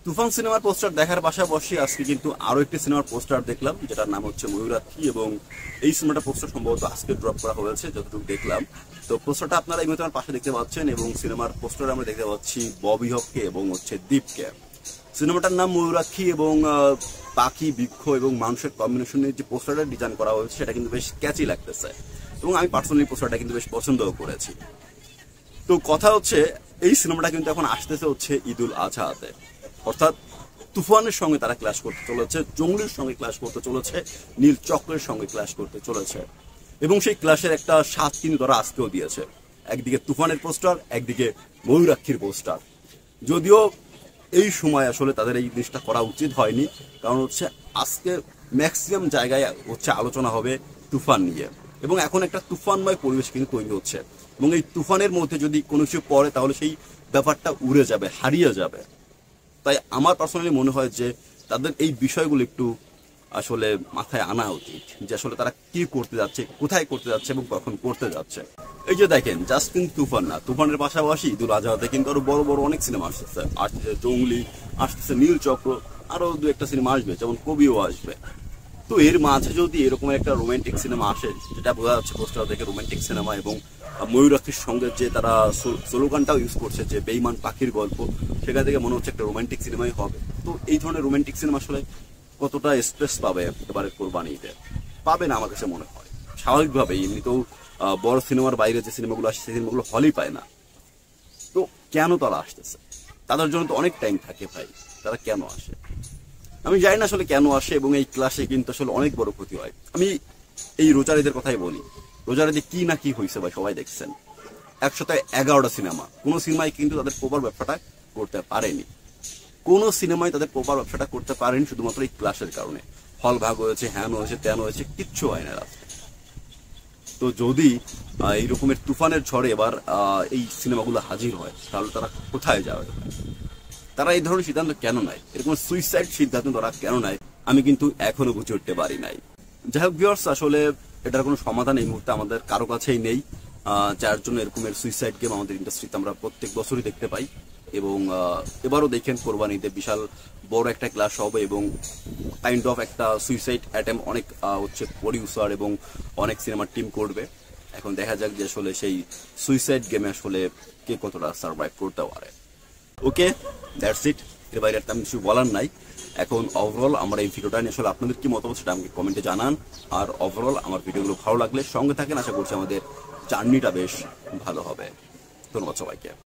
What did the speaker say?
তুফান সিনেমার পোস্টার দেখার পাশাপাশি আজকে কিন্তু আরো একটি সিনেমার পোস্টার দেখলাম, যেটার নাম হচ্ছে ময়ূরাক্ষী, এবং এই সিনেমাটা পোস্টার সম্ভবত আজকে ড্রপ করা হয়েছে যতটুকু দেখলাম। তো পোস্টারটা আপনারা এই মুহূর্তে আমার পাশে দেখতে পাচ্ছেন, এবং সিনেমার পোস্টারে আমরা দেখতে পাচ্ছি ববি হককে এবং হচ্ছে দীপকে। সিনেমাটার নাম ময়ূরাক্ষী, এবং পাখি, বৃক্ষ এবং মানুষের কম্বিনেশনে যে পোস্টারটা ডিজাইন করা হয়েছে সেটা কিন্তু বেশ ক্যাচি লাগতেছে, এবং আমি পার্সোনালি পোস্টারটা কিন্তু বেশ পছন্দও করেছি। তো কথা হচ্ছে এই সিনেমাটা কিন্তু এখন আসতেছে হচ্ছে ঈদুল আজহাতে, অর্থাৎ তুফানের সঙ্গে তারা ক্লাস করতে চলেছে, জঙ্গলির সঙ্গে ক্লাস করতে চলেছে, নীল চক্রের সঙ্গে ক্লাস করতে চলেছে, এবং সেই ক্লাসের একটা স্বাদ কিন্তু তারা আজকেও দিয়েছে। একদিকে তুফানের পোস্টার, একদিকে ময়ূরাক্ষীর পোস্টার। যদিও এই সময় আসলে তাদের এই জিনিসটা করা উচিত হয়নি, কারণ হচ্ছে আজকে ম্যাক্সিমাম জায়গায় হচ্ছে আলোচনা হবে তুফান নিয়ে, এবং এখন একটা তুফানময় পরিবেশ কিন্তু তৈরি হচ্ছে, এবং এই তুফানের মধ্যে যদি কোনো কিছু পড়ে তাহলে সেই ব্যাপারটা উড়ে যাবে, হারিয়ে যাবে। তাই আমার পার্সোনালি মনে হয় যে তাদের এই বিষয়গুলো একটু আসলে মাথায় আনা উচিত, যে আসলে তারা কি করতে যাচ্ছে, কোথায় করতে যাচ্ছে এবং কখন করতে যাচ্ছে। এই যে দেখেন, জাস্ট কিন্তু তুফান না, তুফানের পাশাপাশি ঈদুল আজহাতে কিন্তু আরো বড় বড় অনেক সিনেমা আসতেছে, জঙ্গলি আসতেছে, নীল চক্র, আরো দু একটা সিনেমা আসবে, যেমন কবিও আসবে। তো এর মাঝে যদি এরকম একটা রোমান্টিক সিনেমা আসে, যেটা বোঝা যাচ্ছে পোস্টার দেখে রোমান্টিক সিনেমা, এবং ময়ূরাক্ষীর সঙ্গে যে তারা স্লোগানটাও ইউজ করছে যে বেঈমান পাখির গল্প, সেখান থেকে মনে হচ্ছে একটা রোমান্টিক সিনেমাই হবে। তো এই ধরনের রোমান্টিক সিনেমা আসলে কতটা স্ট্রেস পাবে এবারে কোরবানিতে? পাবে না আমার কাছে মনে হয়। স্বাভাবিকভাবেই এমনিতেও বড় সিনেমার বাইরে যে সিনেমাগুলো আসে সেই সিনেমাগুলো হলেই পায় না। তো কেন তারা আসতেছে? তাদের জন্য তো অনেক টাইম থাকে ভাই, তারা কেন আসে? আমি জানি না আসলে কেন আসে, এবং এই ক্লাসে কিন্তু আসলে অনেক বড় ক্ষতি হয়। আমি এই রোজারিদের কথাই বলি, রোজারিদে কি না কি হয়েছে ভাই, সবাই দেখছেন। 111টা সিনেমা, কোনো সিনেমায় কিন্তু তাদের প্রপার ব্যবসাটা করতে পারেনি, কোনো সিনেমায় তাদের প্রপার ব্যবসাটা করতে পারেনি, শুধুমাত্র এই ক্লাসের কারণে। হল ভাগ হয়েছে, হ্যান হয়েছে, ত্যান হয়েছে, কিচ্ছু হয় না রাস্তায়। তো যদি এই রকমের তুফানের ঝড়ে এবার এই সিনেমাগুলো হাজির হয়, তাহলে তারা কোথায় যাবে? তারা এই ধরনের সিদ্ধান্ত কেন নেয়? এরকম সুইসাইড সিদ্ধান্ত তারা কেন নেয়? আমি কিন্তু এখনো বুঝে উঠতে পারি নাই। যাই হোক ভিউয়ার্স, আসলে এটার কোনো সমাধান এই মুহূর্তে আমাদের কারো কাছেই নেই, যার জন্য এরকমের সুইসাইড গেম আমাদের ইন্ডাস্ট্রিতে আমরা প্রত্যেক বছরই দেখতে পাই। এবং এবারও দেখেন কোরবানিতে বিশাল বড় একটা ক্লাস হবে, এবং কাইন্ড অফ একটা সুইসাইড অ্যাটেম্প অনেক হচ্ছে প্রডিউসার এবং অনেক সিনেমার টিম করবে। এখন দেখা যাক যে আসলে সেই সুইসাইড গেমে আসলে কে কতটা সার্ভাইভ করতে পারে। ওকে, দ্যাটস ইট, এর বাইরে একটা কিছু বলার নাই। এখন ওভারঅল আমার এই ভিডিওটা নিয়ে আসলে আপনাদের কি মতামত সেটা আমাকে কমেন্টে জানান, আর ওভারঅল আমার ভিডিওগুলো ভালো লাগলে সঙ্গে থাকেন, আশা করছি আমাদের জার্নিটা বেশ ভালো হবে। ধন্যবাদ সবাইকে।